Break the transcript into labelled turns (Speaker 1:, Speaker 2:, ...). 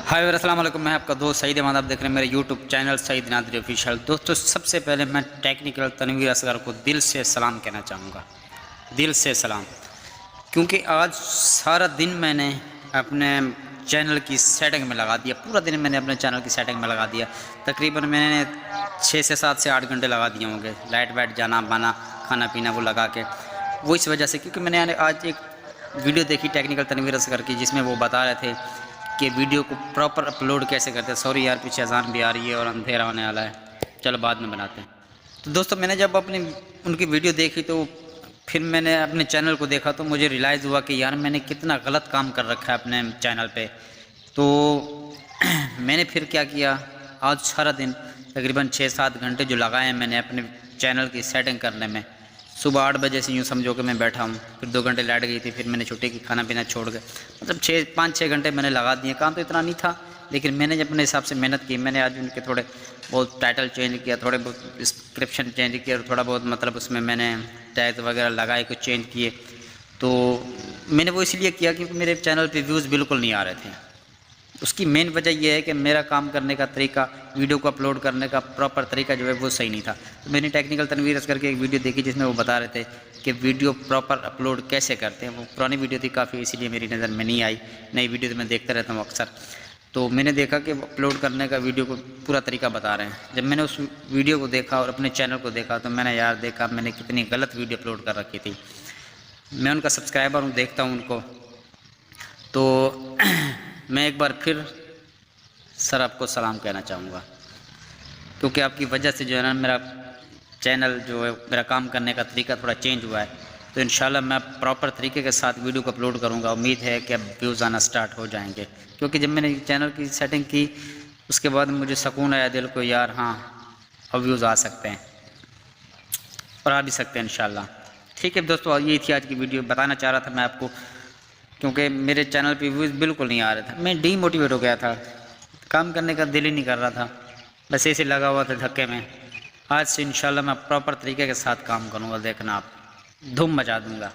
Speaker 1: हाय और अस्सलाम वालेकुम। मैं आपका दोस्त सईद। आप देख रहे हैं मेरे यूट्यूब चैनल सईद नादरी ऑफिशियल। दोस्तों, सबसे पहले मैं टेक्निकल तनवीर असगर को दिल से सलाम कहना चाहूँगा, दिल से सलाम। क्योंकि आज सारा दिन मैंने अपने चैनल की सेटिंग में लगा दिया, पूरा दिन मैंने अपने चैनल की सेटिंग में लगा दिया। तकरीबन मैंने 6 से 7 से 8 घंटे लगा दिए होंगे, लाइट वाइट जाना बाना खाना पीना वो लगा के। वो इस वजह से क्योंकि मैंने आज एक वीडियो देखी टेक्निकल तनवीर असगर की, जिसमें वो बता रहे थे कि वीडियो को प्रॉपर अपलोड कैसे करते हैं। सॉरी यार, पीछे अजान भी आ रही है और अंधेरा होने वाला है, चलो बाद में बनाते हैं। तो दोस्तों, मैंने जब अपनी उनकी वीडियो देखी तो फिर मैंने अपने चैनल को देखा तो मुझे रियलाइज़ हुआ कि यार मैंने कितना गलत काम कर रखा है अपने चैनल पे। तो मैंने फिर क्या किया, आज सारा दिन तकरीबन 6-7 घंटे जो लगाए मैंने अपने चैनल की सेटिंग करने में। सुबह 8 बजे से यूँ समझो कि मैं बैठा हूँ, फिर 2 घंटे लाइट गई थी, फिर मैंने छुट्टी की, खाना पीना छोड़ के मतलब 5-6 घंटे मैंने लगा दिए। काम तो इतना नहीं था, लेकिन मैंने अपने हिसाब से मेहनत की। मैंने आज उनके थोड़े बहुत टाइटल चेंज किया, थोड़े बहुत डिस्क्रिप्शन चेंज किया, और थोड़ा बहुत मतलब उसमें मैंने टैग वगैरह लगाए, कुछ चेंज किए। तो मैंने वो इसलिए किया क्योंकि मेरे चैनल पे व्यूज़ बिल्कुल नहीं आ रहे थे। उसकी मेन वजह यह है कि मेरा काम करने का तरीका, वीडियो को अपलोड करने का प्रॉपर तरीका जो है वो सही नहीं था। तो मैंने टेक्निकल तनवीर असगर की एक वीडियो देखी जिसमें वो बता रहे थे कि वीडियो प्रॉपर अपलोड कैसे करते हैं। वो पुरानी वीडियो थी काफ़ी, इसीलिए मेरी नज़र में नहीं आई। नई वीडियो तो मैं देखता रहता हूँ अक्सर। तो मैंने देखा कि अपलोड करने का वीडियो को पूरा तरीका बता रहे हैं। जब मैंने उस वीडियो को देखा और अपने चैनल को देखा तो मैंने यार देखा मैंने कितनी गलत वीडियो अपलोड कर रखी थी। मैं उनका सब्सक्राइबर हूँ, देखता हूँ उनको। तो मैं एक बार फिर सर आपको सलाम कहना चाहूँगा, क्योंकि आपकी वजह से जो है ना मेरा चैनल जो है, मेरा काम करने का तरीका थोड़ा चेंज हुआ है। तो इंशाल्लाह मैं प्रॉपर तरीके के साथ वीडियो को अपलोड करूँगा। उम्मीद है कि अब व्यूज़ आना स्टार्ट हो जाएंगे, क्योंकि जब मैंने चैनल की सेटिंग की उसके बाद मुझे सुकून आया दिल को, यार हाँ अब व्यूज़ आ सकते हैं और आ भी सकते हैं इंशाल्लाह। ठीक है दोस्तों, यही थी आज की वीडियो। बताना चाह रहा था मैं आपको, क्योंकि मेरे चैनल पे व्यूज़ बिल्कुल नहीं आ रहे थे। मैं डीमोटिवेट हो गया था, काम करने का दिल ही नहीं कर रहा था, बस ऐसे लगा हुआ था धक्के में। आज से इंशाल्लाह मैं प्रॉपर तरीके के साथ काम करूँगा, देखना आप धूम मचा दूँगा।